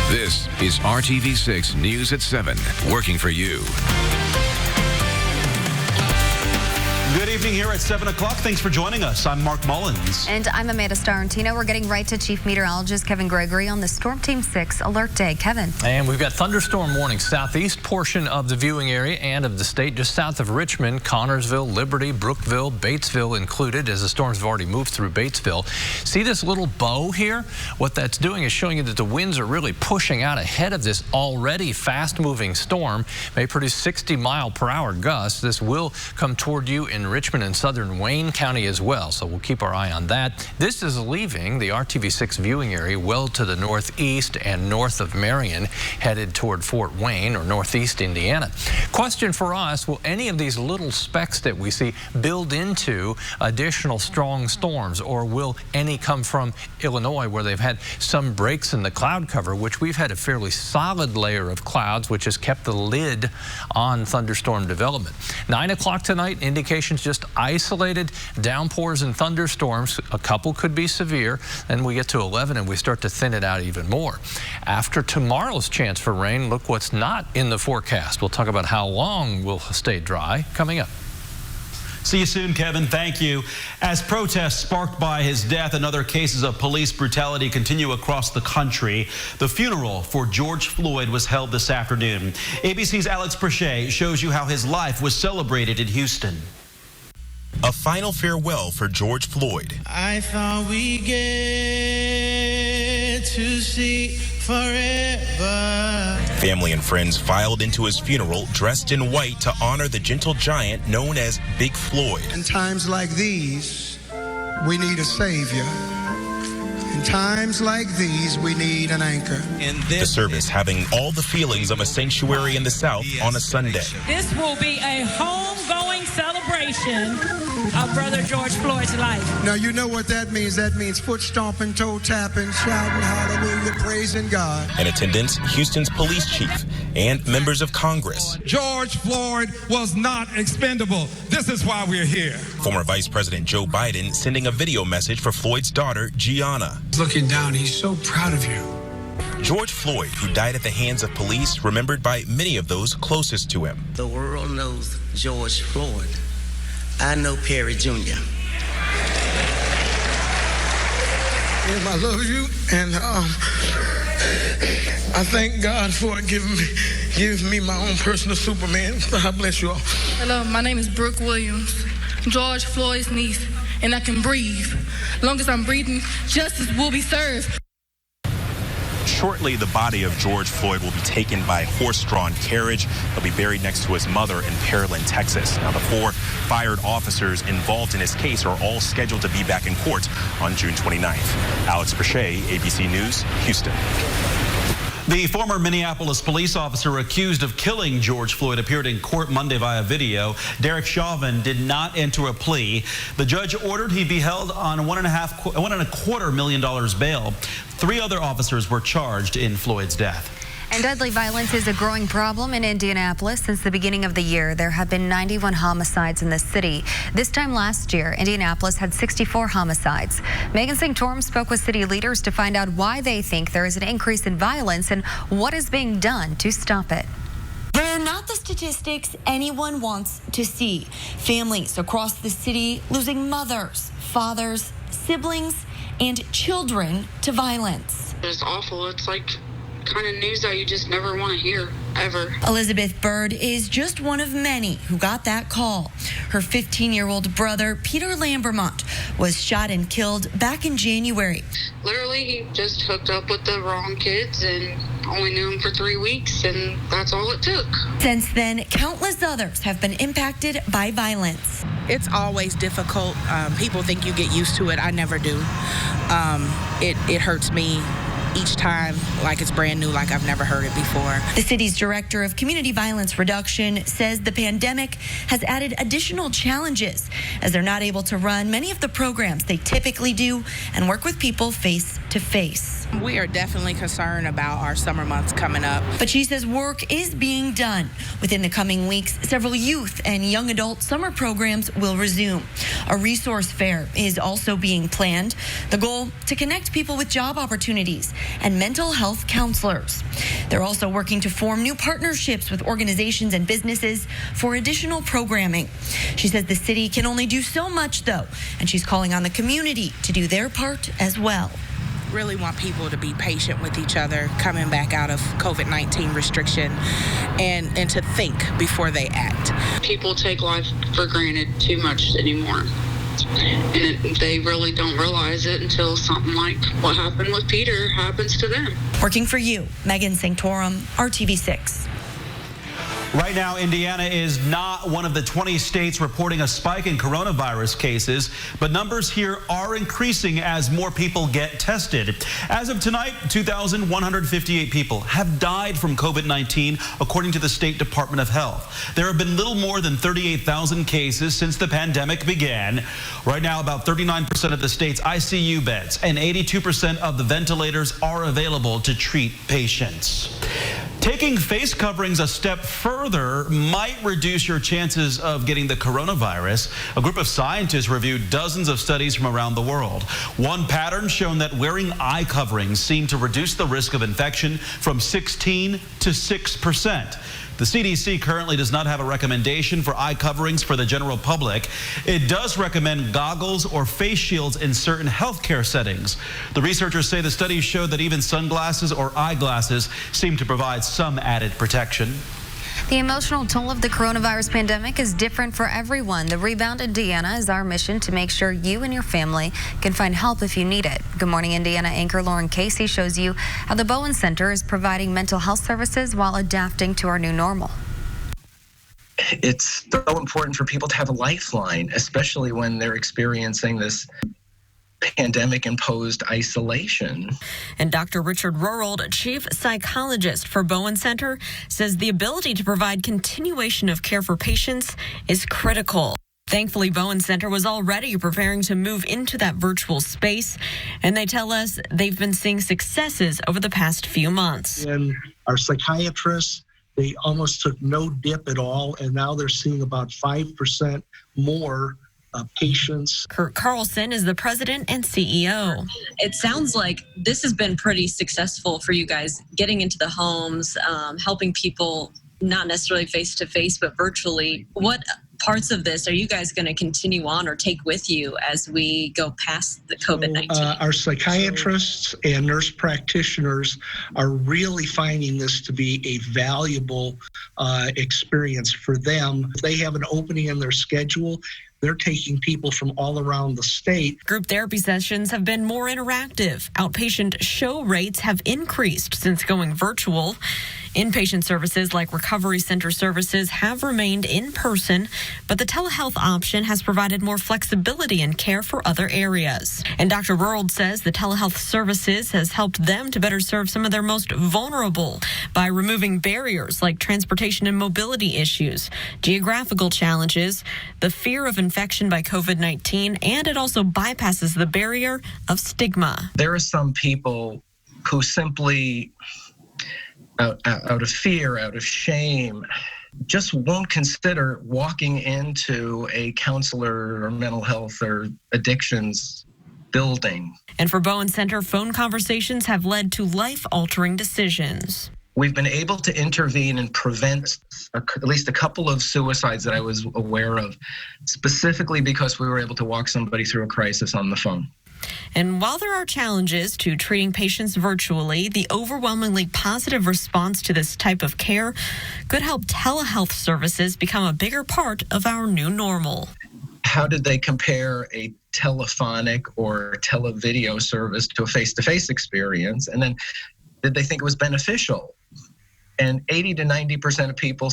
This is RTV6 News at 7, working for you. Good evening here at 7 o'clock. Thanks for joining us. I'm Mark Mullins. And I'm Amanda Starantino. We're getting right to Chief Meteorologist Kevin Gregory on the Storm Team 6 alert day. Kevin. And we've got thunderstorm warnings southeast portion of the viewing area and of the state, just south of Richmond, Connorsville, Liberty, Brookville, Batesville included, as the storms have already moved through Batesville. See this little bow here? What that's doing is showing you that the winds are really pushing out ahead of this already fast-moving storm. May produce 60-mile-per-hour gusts. This will come toward you in Richmond and southern Wayne County as well, so we'll keep our eye on that. This is leaving the RTV6 viewing area well to the northeast and north of Marion, headed toward Fort Wayne or northeast Indiana. Question for us, will any of these little specks that we see build into additional strong storms, or will any come from Illinois, where they've had some breaks in the cloud cover, which we've had a fairly solid layer of clouds, which has kept the lid on thunderstorm development. 9 o'clock tonight, indications just isolated downpours and thunderstorms. A couple could be severe. Then we get to 11 and we start to thin it out even more. After tomorrow's chance for rain, look what's not in the forecast. We'll talk about how long we'll stay dry coming up. See you soon, Kevin. Thank you. As protests sparked by his death and other cases of police brutality continue across the country, the funeral for George Floyd was held this afternoon. ABC's Alex Prochet shows you how his life was celebrated in Houston. A final farewell for George Floyd. I thought we get to see forever. Family and friends filed into his funeral dressed in white to honor the gentle giant known as Big Floyd. In times like these, we need a savior. In times like these, we need an anchor. The service having all the feelings of a sanctuary in the South on a Sunday. This will be a homegoing celebration of Brother George Floyd's life. Now, you know what that means. That means foot stomping, toe tapping, shouting hallelujah, praising God. In attendance, Houston's police chief and members of Congress. George Floyd was not expendable. This is why we're here. Former Vice President Joe Biden sending a video message for Floyd's daughter, Gianna. Looking down, he's so proud of you. George Floyd, who died at the hands of police, remembered by many of those closest to him. The world knows George Floyd. I know Perry Jr. I love you, and I thank God for giving me my own personal Superman. God bless you all. Hello, my name is Brooke Williams, George Floyd's niece, and I can breathe. As long as I'm breathing, justice will be served. Shortly, the body of George Floyd will be taken by horse-drawn carriage. He'll be buried next to his mother in Pearland, Texas. Now, the 4 fired officers involved in his case are all scheduled to be back in court on June 29th. Alex Prochet, ABC News, Houston. The former Minneapolis police officer accused of killing George Floyd appeared in court Monday via video. Derek Chauvin did not enter a plea. The judge ordered he be held on $1.25 million bail. 3 other officers were charged in Floyd's death. And deadly violence is a growing problem in Indianapolis. Since the beginning of the year, there have been 91 homicides in the city. This time last year, Indianapolis had 64 homicides. Megan Singh-Torm spoke with city leaders to find out why they think there is an increase in violence and what is being done to stop it. They're not the statistics anyone wants to see. Families across the city losing mothers, fathers, siblings, and children to violence. It's awful. It's like kind of news that you just never want to hear, ever. Elizabeth Bird is just one of many who got that call. Her 15-year-old brother, Peter Lambermont, was shot and killed back in January. Literally, he just hooked up with the wrong kids and only knew him for 3 weeks, and that's all it took. Since then, countless others have been impacted by violence. It's always difficult. People think you get used to it. I never do. It hurts me each time like it's brand new, like I've never heard it before. The city's director of community violence reduction says the pandemic has added additional challenges as they're not able to run many of the programs they typically do and work with people face to face. We are definitely concerned about our summer months coming up. But she says work is being done. Within the coming weeks, several youth and young adult summer programs will resume. A resource fair is also being planned. The goal, to connect people with job opportunities and mental health counselors. They're also working to form new partnerships with organizations and businesses for additional programming. She says the city can only do so much, though, and she's calling on the community to do their part as well. Really want people to be patient with each other coming back out of COVID-19 restriction and to think before they act. People take life for granted too much anymore. And they really don't realize it until something like what happened with Peter happens to them. Working for you, Megan Sanctorum, RTV6. Right now, Indiana is not one of the 20 states reporting a spike in coronavirus cases, but numbers here are increasing as more people get tested. As of tonight, 2,158 people have died from COVID-19, according to the State Department of Health. There have been little more than 38,000 cases since the pandemic began. Right now, about 39% of the state's ICU beds and 82% of the ventilators are available to treat patients. Taking face coverings a step further might reduce your chances of getting the coronavirus. A group of scientists reviewed dozens of studies from around the world. One pattern shown that wearing eye coverings seemed to reduce the risk of infection from 16 to 6%. The CDC currently does not have a recommendation for eye coverings for the general public. It does recommend goggles or face shields in certain healthcare settings. The researchers say the studies show that even sunglasses or eyeglasses seem to provide some added protection. The emotional toll of the coronavirus pandemic is different for everyone. The Rebound Indiana is our mission to make sure you and your family can find help if you need it. Good Morning Indiana anchor Lauren Casey shows you how the Bowen Center is providing mental health services while adapting to our new normal. It's so important for people to have a lifeline, especially when they're experiencing this pandemic-imposed isolation. And Dr. Richard Rorold, chief psychologist for Bowen Center, says the ability to provide continuation of care for patients is critical. Thankfully, Bowen Center was already preparing to move into that virtual space, and they tell us they've been seeing successes over the past few months. And our psychiatrists, they almost took no dip at all, and now they're seeing about 5% more patients. Kurt Carlson is the president and CEO. It sounds like this has been pretty successful for you guys, getting into the homes, helping people, not necessarily face-to-face, but virtually. What parts of this are you guys going to continue on or take with you as we go past the COVID-19? Our psychiatrists and nurse practitioners are really finding this to be a valuable experience for them. If they have an opening in their schedule, they're taking people from all around the state. Group therapy sessions have been more interactive. Outpatient show rates have increased since going virtual. Inpatient services like recovery center services have remained in person, but the telehealth option has provided more flexibility in care for other areas. And Dr. Rorold says the telehealth services has helped them to better serve some of their most vulnerable by removing barriers like transportation and mobility issues, geographical challenges, the fear of infection by COVID-19, and it also bypasses the barrier of stigma. There are some people who simply out of fear, out of shame, just won't consider walking into a counselor or mental health or addictions building. And for Bowen Center, phone conversations have led to life-altering decisions. We've been able to intervene and prevent at least a couple of suicides that I was aware of, specifically because we were able to walk somebody through a crisis on the phone. And while there are challenges to treating patients virtually, the overwhelmingly positive response to this type of care could help telehealth services become a bigger part of our new normal. How did they compare a telephonic or televideo service to a face-to-face experience? And then did they think it was beneficial? And 80 to 90% of people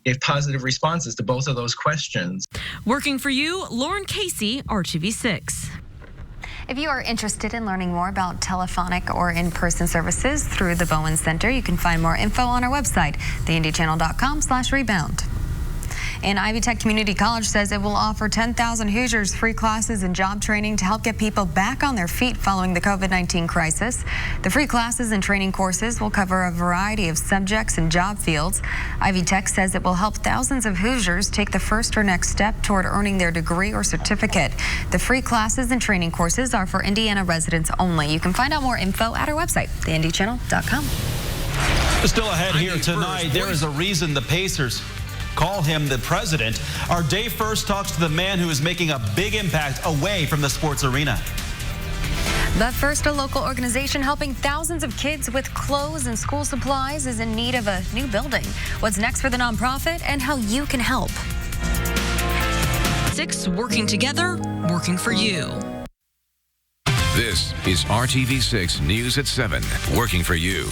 gave positive responses to both of those questions. Working for you, Lauren Casey, RTV6. If you are interested in learning more about telephonic or in-person services through the Bowen Center, you can find more info on our website, theindychannel.com/rebound. And Ivy Tech Community College says it will offer 10,000 Hoosiers free classes and job training to help get people back on their feet following the COVID-19 crisis. The free classes and training courses will cover a variety of subjects and job fields. Ivy Tech says it will help thousands of Hoosiers take the first or next step toward earning their degree or certificate. The free classes and training courses are for Indiana residents only. You can find out more info at our website, theindychannel.com. Still ahead here tonight, there is a reason the Pacers call him the president. Our day first talks to the man who is making a big impact away from the sports arena. But first, a local organization helping thousands of kids with clothes and school supplies is in need of a new building. What's next for the nonprofit and how you can help. 6 working together, working for you. This is RTV6 News at 7, working for you.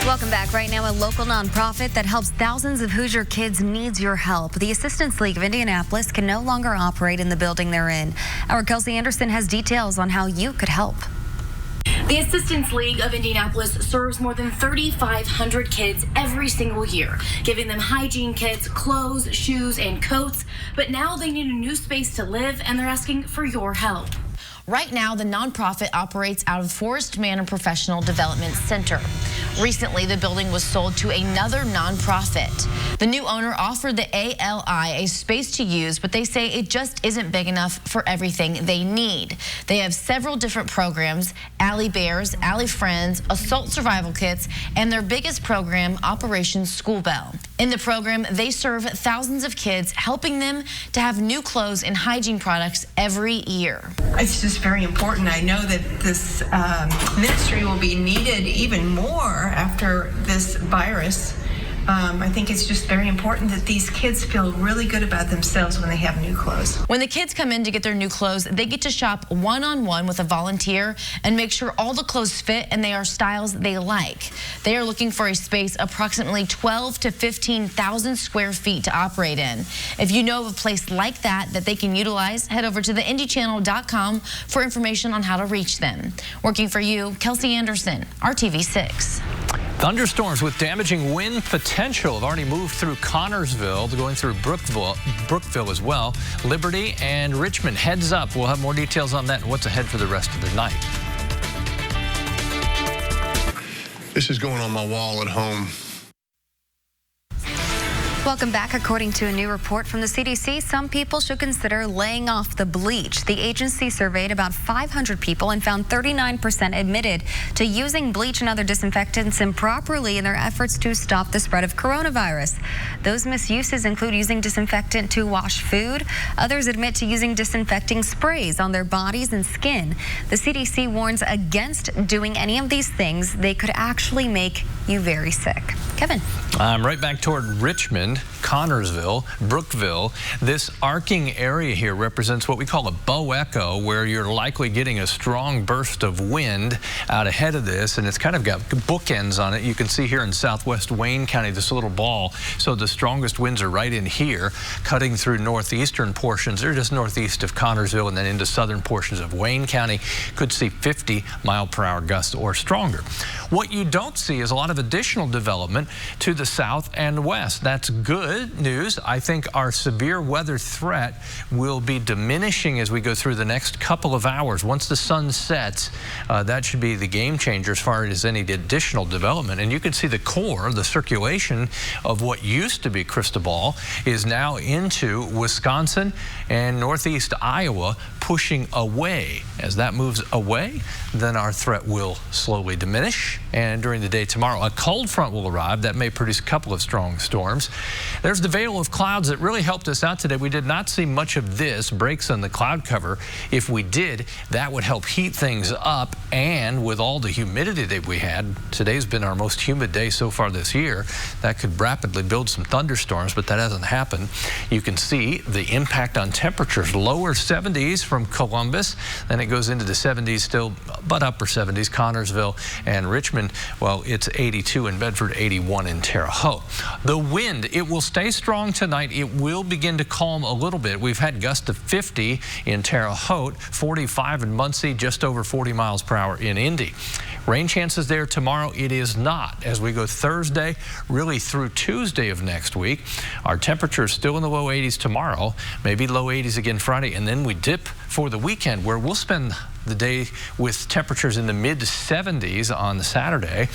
Welcome back. Right now, a local nonprofit that helps thousands of Hoosier kids needs your help. The Assistance League of Indianapolis can no longer operate in the building they're in. Our Kelsey Anderson has details on how you could help. The Assistance League of Indianapolis serves more than 3,500 kids every single year, giving them hygiene kits, clothes, shoes, and coats. But now they need a new space to live, and they're asking for your help. Right now, the nonprofit operates out of Forest Manor Professional Development Center. Recently, the building was sold to another nonprofit. The new owner offered the ALI a space to use, but they say it just isn't big enough for everything they need. They have several different programs: Alley Bears, Alley Friends, Assault Survival Kits, and their biggest program, Operation School Bell. In the program, they serve thousands of kids, helping them to have new clothes and hygiene products every year. It's just very important. I know that this ministry will be needed even more after this virus. I think it's just very important that these kids feel really good about themselves when they have new clothes. When the kids come in to get their new clothes, they get to shop one-on-one with a volunteer and make sure all the clothes fit and they are styles they like. They are looking for a space approximately 12 to 15,000 square feet to operate in. If you know of a place like that they can utilize, head over to theindychannel.com for information on how to reach them. Working for you, Kelsey Anderson, RTV6. Thunderstorms with damaging wind potential have already moved through Connorsville. They're going through Brookville as well. Liberty and Richmond. Heads up. We'll have more details on that and what's ahead for the rest of the night. This is going on my wall at home. Welcome back. According to a new report from the CDC, some people should consider laying off the bleach. The agency surveyed about 500 people and found 39% admitted to using bleach and other disinfectants improperly in their efforts to stop the spread of coronavirus. Those misuses include using disinfectant to wash food. Others admit to using disinfecting sprays on their bodies and skin. The CDC warns against doing any of these things. They could actually make you very sick. Kevin. Right back toward Richmond, Connorsville, Brookville. This arcing area here represents what we call a bow echo, where you're likely getting a strong burst of wind out ahead of this, and it's kind of got bookends on it. You can see here in southwest Wayne County, this little ball. So the strongest winds are right in here, cutting through northeastern portions. They're just northeast of Connorsville and then into southern portions of Wayne County. Could see 50-mile-per-hour gusts or stronger. What you don't see is a lot of additional development to the south and west. That's good news. I think our severe weather threat will be diminishing as we go through the next couple of hours. Once the sun sets, that should be the game changer as far as any additional development. And you can see the core, the circulation of what used to be Cristobal is now into Wisconsin and northeast Iowa, pushing away. As that moves away, then our threat will slowly diminish. And during the day tomorrow, a cold front will arrive that may produce a couple of strong storms. There's the veil of clouds that really helped us out today. We did not see much of this, breaks on the cloud cover. If we did, that would help heat things up. And with all the humidity that we had, today's been our most humid day so far this year. That could rapidly build some thunderstorms, but that hasn't happened. You can see the impact on temperatures. Lower 70s from Columbus, then it goes into the 70s still, but upper 70s, Connorsville and Richmond. Well, it's 82 in Bedford, 81 in Terre Haute. The wind, it will stay strong tonight. It will begin to calm a little bit. We've had gusts of 50 in Terre Haute, 45 in Muncie, just over 40 miles per hour in Indy. Rain chances there tomorrow, it is not. As we go Thursday, really through Tuesday of next week, our temperatures still in the low 80s tomorrow, maybe low 80s again Friday, and then we dip for the weekend where we'll spend the day with temperatures in the mid 70s on the Saturday.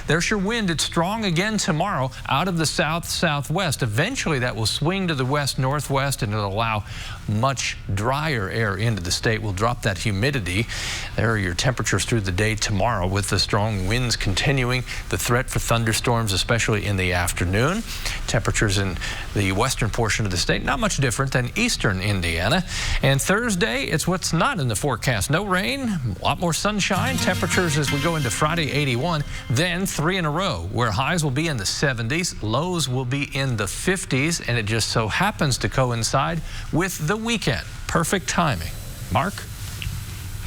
There's your wind. It's strong again tomorrow out of the south-southwest. Eventually that will swing to the west-northwest and it'll allow much drier air into the state. We'll drop that humidity. There are your temperatures through the day tomorrow with the strong winds continuing. The threat for thunderstorms, especially in the afternoon. Temperatures in the western portion of the state, not much different than eastern Indiana. And Thursday, it's what's not in the forecast. No rain. A lot more sunshine. Temperatures as we go into Friday, 81. Then 3 in a row where highs will be in the 70s, lows will be in the 50s, and it just so happens to coincide with the weekend. Perfect timing. Mark?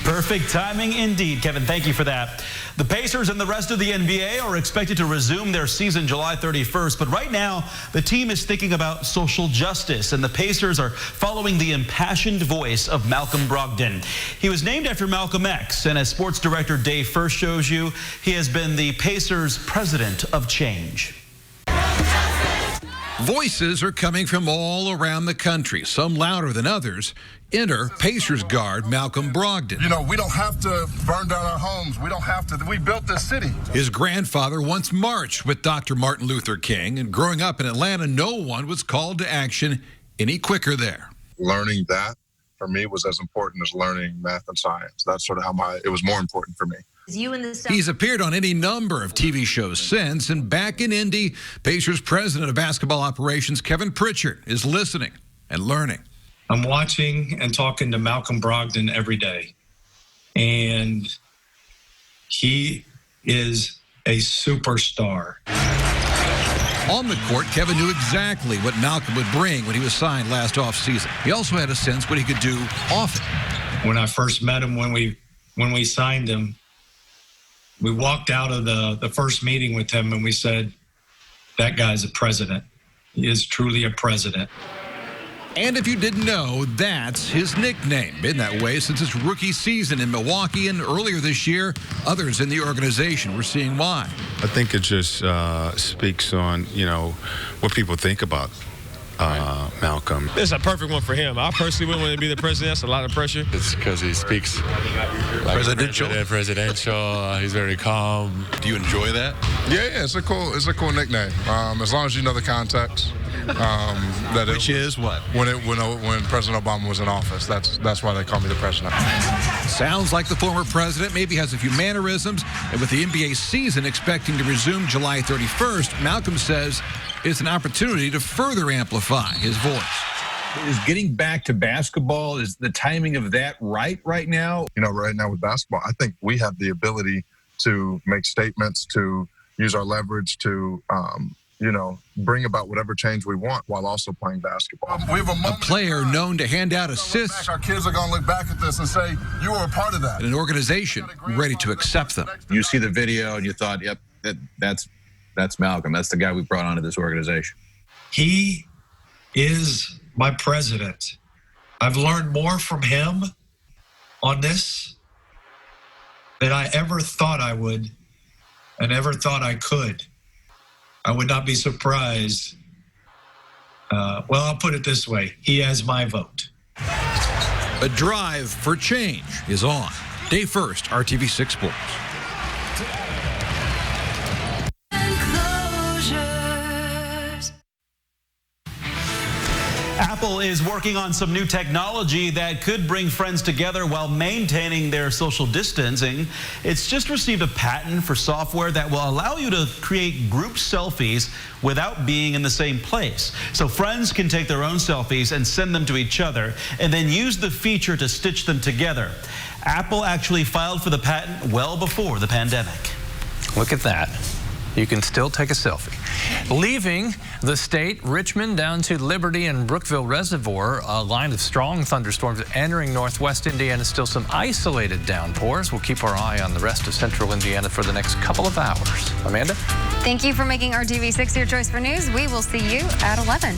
Perfect timing indeed, Kevin. Thank you for that. The Pacers and the rest of the NBA are expected to resume their season July 31st, but right now the team is thinking about social justice, and the Pacers are following the impassioned voice of Malcolm Brogdon. He was named after Malcolm X, and as sports director Dave First shows you, he has been the Pacers president of change. Voices are coming from all around the country, some louder than others. Enter Pacers guard Malcolm Brogdon. You know, we don't have to burn down our homes. We don't have to. We built this city. His grandfather once marched with Dr. Martin Luther King, and growing up in Atlanta, no one was called to action any quicker there. Learning that, for me, was as important as learning math and science. That's sort of how it was more important for me. He's appeared on any number of TV shows since, and back in Indy, Pacers president of basketball operations Kevin Pritchard is listening and learning. I'm watching and talking to Malcolm Brogdon every day, and he is a superstar. On the court, Kevin knew exactly what Malcolm would bring when he was signed last offseason. He also had a sense what he could do often. When I first met him, when we signed him, we walked out of the first meeting with him and we said, that guy's a president. He is truly a president. And if you didn't know, that's his nickname. Been that way since his rookie season in Milwaukee, and earlier this year, others in the organization were seeing why. I think it just speaks on, what people think about Malcolm. It's a perfect one for him. I personally wouldn't want to be the president. That's a lot of pressure. It's because he speaks like presidential. He's very calm. Do you enjoy that? Yeah, it's a cool nickname. As long as you know the context. Which is what? When President Obama was in office. That's why they call me the president. Sounds like the former president maybe has a few mannerisms, and with the NBA season expecting to resume July 31st, Malcolm says it's an opportunity to further amplify his voice. Is getting back to basketball, is the timing of that right now? Right now with basketball, I think we have the ability to make statements, to use our leverage, to bring about whatever change we want while also playing basketball. We have a player known to hand out assists. Our kids are going to look back at this and say, you were a part of that. And an organization ready to accept them. You see the video and you thought, yep, that's Malcolm. That's the guy we brought onto this organization. He is my president. I've learned more from him on this than I ever thought I would and ever thought I could. I would not be surprised. I'll put it this way. He has my vote. A drive for change is on. Day first, RTV6 Sports. Apple is working on some new technology that could bring friends together while maintaining their social distancing. It's just received a patent for software that will allow you to create group selfies without being in the same place. So friends can take their own selfies and send them to each other and then use the feature to stitch them together. Apple actually filed for the patent well before the pandemic. Look at that. You can still take a selfie. Leaving the state, Richmond down to Liberty and Brookville Reservoir, a line of strong thunderstorms entering northwest Indiana. Still some isolated downpours. We'll keep our eye on the rest of central Indiana for the next couple of hours. Amanda? Thank you for making RTV6 your choice for news. We will see you at 11.